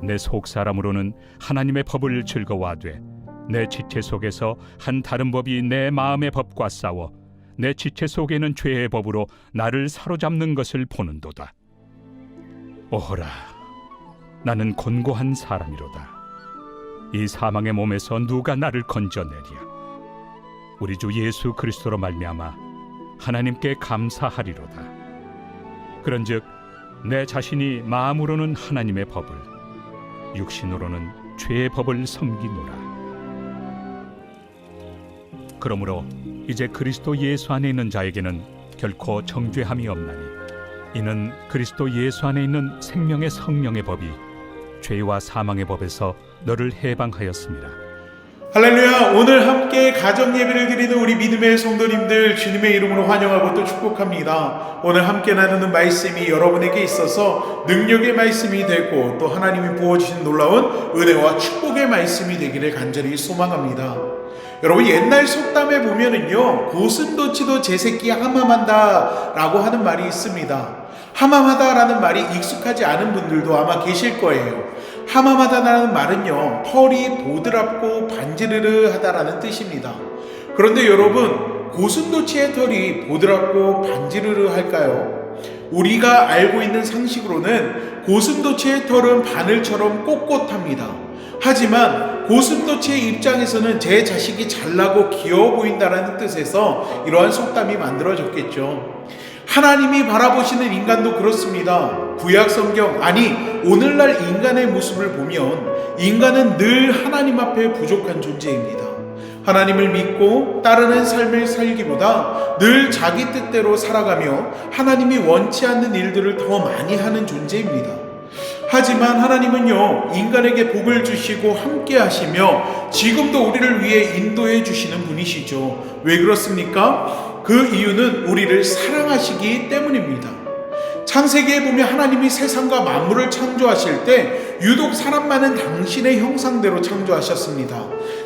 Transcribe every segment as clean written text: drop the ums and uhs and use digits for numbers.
내 속사람으로는 하나님의 법을 즐거워하되 내 지체 속에서 한 다른 법이 내 마음의 법과 싸워 내 지체 속에는 죄의 법으로 나를 사로잡는 것을 보는도다. 오호라, 나는 곤고한 사람이로다. 이 사망의 몸에서 누가 나를 건져내랴. 우리 주 예수 그리스도로 말미암아 하나님께 감사하리로다. 그런즉 내 자신이 마음으로는 하나님의 법을, 육신으로는 죄의 법을 섬기노라. 그러므로 이제 그리스도 예수 안에 있는 자에게는 결코 정죄함이 없나니, 이는 그리스도 예수 안에 있는 생명의 성령의 법이 죄와 사망의 법에서 너를 해방하였습니다. 할렐루야. 오늘 함께 가정 예배를 드리는 우리 믿음의 성도님들 주님의 이름으로 환영하고 또 축복합니다. 오늘 함께 나누는 말씀이 여러분에게 있어서 능력의 말씀이 되고 또 하나님이 부어주신 놀라운 은혜와 축복의 말씀이 되기를 간절히 소망합니다. 여러분, 옛날 속담에 보면은요, 고슴도치도 제 새끼 함함한다 라고 하는 말이 있습니다. 함함하다라는 말이 익숙하지 않은 분들도 아마 계실 거예요. 함함하다라는 말은요, 털이 보드랍고 반지르르하다라는 뜻입니다. 그런데 여러분, 고슴도치의 털이 보드랍고 반지르르할까요? 우리가 알고 있는 상식으로는 고슴도치의 털은 바늘처럼 꼿꼿합니다. 하지만 고슴도치의 입장에서는 제 자식이 잘나고 귀여워 보인다라는 뜻에서 이러한 속담이 만들어졌겠죠. 하나님이 바라보시는 인간도 그렇습니다. 구약 성경, 아니 오늘날 인간의 모습을 보면 인간은 늘 하나님 앞에 부족한 존재입니다. 하나님을 믿고 따르는 삶을 살기보다 늘 자기 뜻대로 살아가며 하나님이 원치 않는 일들을 더 많이 하는 존재입니다. 하지만 하나님은요, 인간에게 복을 주시고 함께 하시며 지금도 우리를 위해 인도해 주시는 분이시죠. 왜 그렇습니까? 그 이유는 우리를 사랑하시기 때문입니다. 창세기에 보면 하나님이 세상과 만물을 창조하실 때 유독 사람 많은 당신의 형상대로 창조하셨습니다.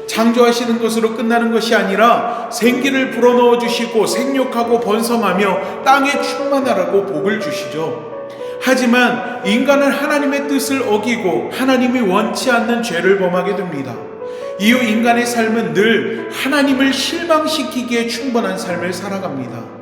창조하시는 것으로 끝나는 것이 아니라 생기를 불어넣어 주시고 생육하고 번성하며 땅에 충만하라고 복을 주시죠. 하지만 인간은 하나님의 뜻을 어기고 하나님이 원치 않는 죄를 범하게 됩니다. 이후 인간의 삶은 늘 하나님을 실망시키기에 충분한 삶을 살아갑니다.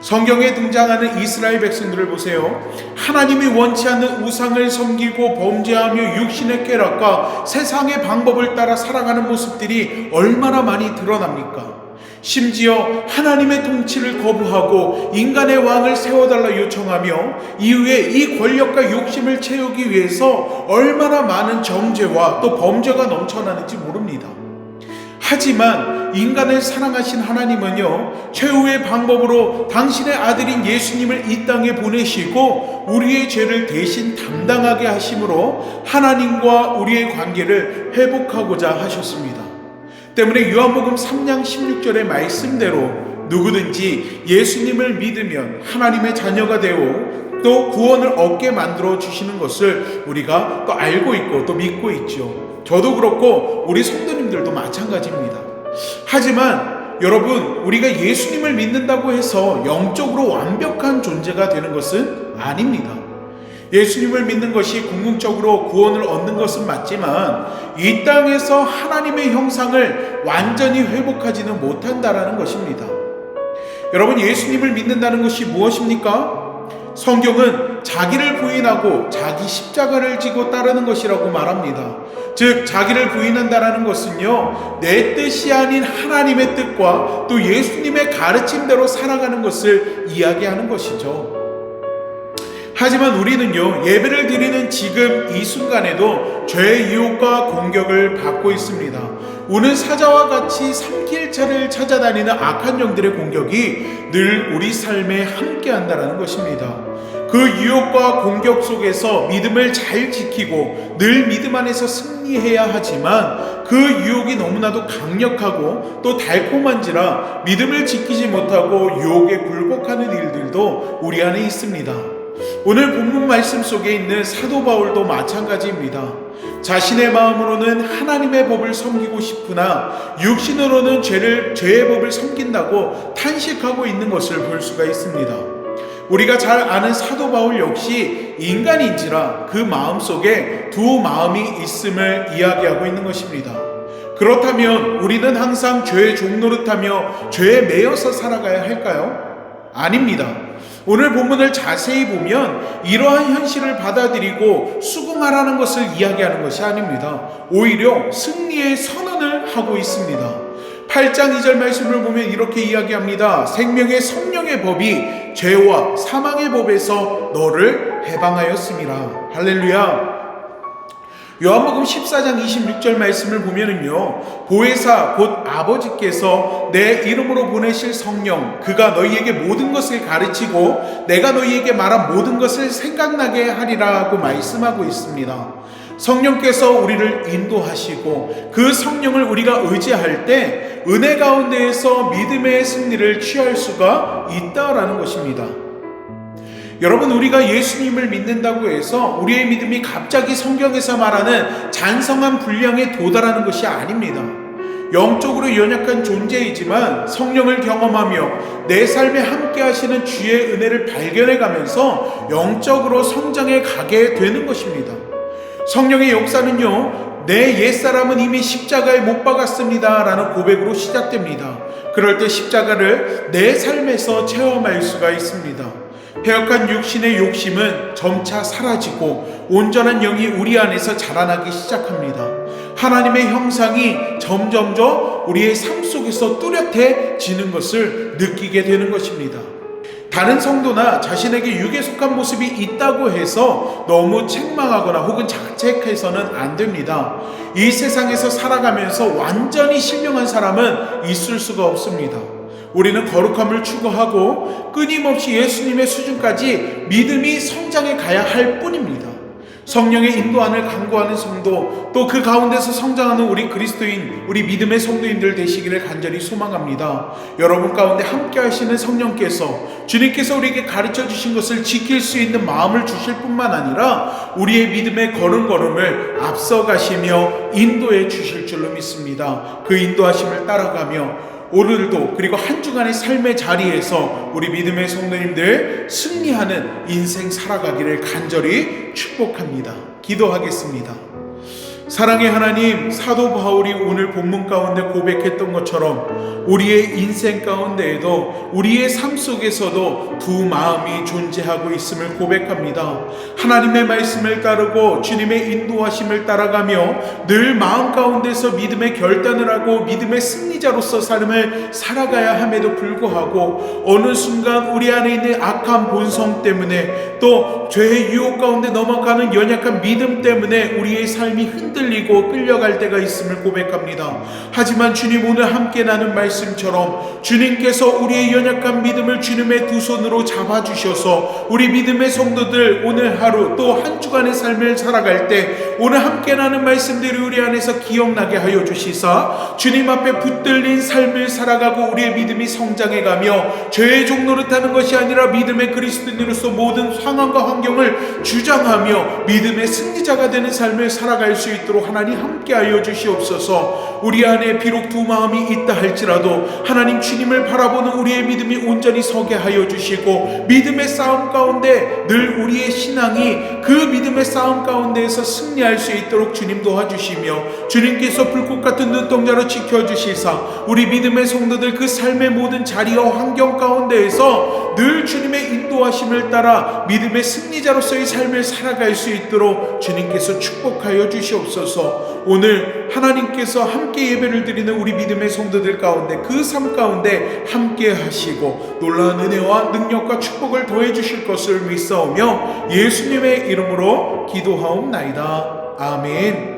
성경에 등장하는 이스라엘 백성들을 보세요. 하나님이 원치 않는 우상을 섬기고 범죄하며 육신의 쾌락과 세상의 방법을 따라 살아가는 모습들이 얼마나 많이 드러납니까? 심지어 하나님의 통치를 거부하고 인간의 왕을 세워달라 요청하며 이후에 이 권력과 욕심을 채우기 위해서 얼마나 많은 정죄와 또 범죄가 넘쳐나는지 모릅니다. 하지만 인간을 사랑하신 하나님은요, 최후의 방법으로 당신의 아들인 예수님을 이 땅에 보내시고 우리의 죄를 대신 담당하게 하심으로 하나님과 우리의 관계를 회복하고자 하셨습니다. 때문에 요한복음 3장 16절의 말씀대로 누구든지 예수님을 믿으면 하나님의 자녀가 되고 또 구원을 얻게 만들어 주시는 것을 우리가 또 알고 있고 또 믿고 있죠. 저도 그렇고 우리 성도님들도 마찬가지입니다. 하지만 여러분, 우리가 예수님을 믿는다고 해서 영적으로 완벽한 존재가 되는 것은 아닙니다. 예수님을 믿는 것이 궁극적으로 구원을 얻는 것은 맞지만 이 땅에서 하나님의 형상을 완전히 회복하지는 못한다라는 것입니다. 여러분, 예수님을 믿는다는 것이 무엇입니까? 성경은 자기를 부인하고 자기 십자가를 지고 따르는 것이라고 말합니다. 즉, 자기를 부인한다라는 것은요, 내 뜻이 아닌 하나님의 뜻과 또 예수님의 가르침대로 살아가는 것을 이야기하는 것이죠. 하지만 우리는요, 예배를 드리는 지금 이 순간에도 죄의 유혹과 공격을 받고 있습니다. 우는 사자와 같이 삼킬차를 찾아다니는 악한 영들의 공격이 늘 우리 삶에 함께 한다는 것입니다. 그 유혹과 공격 속에서 믿음을 잘 지키고 늘 믿음 안에서 승리해야 하지만 그 유혹이 너무나도 강력하고 또 달콤한지라 믿음을 지키지 못하고 유혹에 굴복하는 일들도 우리 안에 있습니다. 오늘 본문 말씀 속에 있는 사도 바울도 마찬가지입니다. 자신의 마음으로는 하나님의 법을 섬기고 싶으나 육신으로는 죄의 법을 섬긴다고 탄식하고 있는 것을 볼 수가 있습니다. 우리가 잘 아는 사도 바울 역시 인간인지라 그 마음속에 두 마음이 있음을 이야기하고 있는 것입니다. 그렇다면 우리는 항상 죄의 종노릇하며 죄에 매여서 살아가야 할까요? 아닙니다. 오늘 본문을 자세히 보면 이러한 현실을 받아들이고 수긍하라는 것을 이야기하는 것이 아닙니다. 오히려 승리의 선언을 하고 있습니다. 8장 2절 말씀을 보면 이렇게 이야기합니다. 생명의 성령의 법이 죄와 사망의 법에서 너를 해방하였음이라. 할렐루야. 요한복음 14장 26절 말씀을 보면은요, 보혜사 곧 아버지께서 내 이름으로 보내실 성령, 그가 너희에게 모든 것을 가르치고 내가 너희에게 말한 모든 것을 생각나게 하리라고 말씀하고 있습니다. 성령께서 우리를 인도하시고 그 성령을 우리가 의지할 때 은혜 가운데에서 믿음의 승리를 취할 수가 있다라는 것입니다. 여러분, 우리가 예수님을 믿는다고 해서 우리의 믿음이 갑자기 성경에서 말하는 잔성한 분량에 도달하는 것이 아닙니다. 영적으로 연약한 존재이지만 성령을 경험하며 내 삶에 함께 하시는 주의 은혜를 발견해 가면서 영적으로 성장해 가게 되는 것입니다. 성령의 역사는요, 내 옛사람은 이미 십자가에 못 박았습니다 라는 고백으로 시작됩니다. 그럴 때 십자가를 내 삶에서 체험할 수가 있습니다. 패역한 육신의 욕심은 점차 사라지고 온전한 영이 우리 안에서 자라나기 시작합니다. 하나님의 형상이 점점점 우리의 삶 속에서 뚜렷해지는 것을 느끼게 되는 것입니다. 다른 성도나 자신에게 육에 속한 모습이 있다고 해서 너무 책망하거나 혹은 자책해서는 안 됩니다. 이 세상에서 살아가면서 완전히 신령한 사람은 있을 수가 없습니다. 우리는 거룩함을 추구하고 끊임없이 예수님의 수준까지 믿음이 성장해 가야 할 뿐입니다. 성령의 인도안을 간구하는 성도, 또 그 가운데서 성장하는 우리 그리스도인, 우리 믿음의 성도인들 되시기를 간절히 소망합니다. 여러분 가운데 함께 하시는 성령께서, 주님께서 우리에게 가르쳐 주신 것을 지킬 수 있는 마음을 주실 뿐만 아니라 우리의 믿음의 걸음걸음을 앞서가시며 인도해 주실 줄로 믿습니다. 그 인도하심을 따라가며 오늘도 그리고 한 주간의 삶의 자리에서 우리 믿음의 성도님들 승리하는 인생 살아가기를 간절히 축복합니다. 기도하겠습니다. 사랑의 하나님, 사도 바울이 오늘 본문 가운데 고백했던 것처럼 우리의 인생 가운데에도 우리의 삶 속에서도 두 마음이 존재하고 있음을 고백합니다. 하나님의 말씀을 따르고 주님의 인도하심을 따라가며 늘 마음 가운데서 믿음의 결단을 하고 믿음의 승리자로서 삶을 살아가야 함에도 불구하고 어느 순간 우리 안에 있는 악한 본성 때문에 또 죄의 유혹 가운데 넘어가는 연약한 믿음 때문에 우리의 삶이 흔들리고 끌려갈 때가 있음을 고백합니다. 하지만 주님, 오늘 함께 나눈 말씀처럼 주님께서 우리의 연약한 믿음을 주님의 두 손으로 잡아주셔서 우리 믿음의 성도들 오늘 하루 또 한 주간의 삶을 살아갈 때 오늘 함께 나눈 말씀들이 우리 안에서 기억나게 하여 주시사 주님 앞에 붙들린 삶을 살아가고 우리의 믿음이 성장해가며 죄의 종노릇하는 것이 아니라 믿음의 그리스도인으로서 모든 상황과 환경을 주장하며 믿음의 승리자가 되는 삶을 살아갈 수 있도록 하나님 함께하여 주시옵소서. 우리 안에 비록 두 마음이 있다 할지라도 하나님 주님을 바라보는 우리의 믿음이 온전히 서게 하여 주시고 믿음의 싸움 가운데 늘 우리의 신앙이 그 믿음의 싸움 가운데에서 승리할 수 있도록 주님 도와주시며 주님께서 불꽃 같은 눈동자로 지켜주시사 우리 믿음의 성도들 그 삶의 모든 자리와 환경 가운데에서 늘 주님의 인도하심을 따라 믿음의 승리자로서의 삶을 살아갈 수 있도록 주님께서 축복하여 주시옵소서. 오늘 하나님께서 함께 예배를 드리는 우리 믿음의 성도들 가운데 그 삶 가운데 함께 하시고 놀라운 은혜와 능력과 축복을 더해 주실 것을 믿사오며 예수님의 이름으로 기도하옵나이다. 아멘.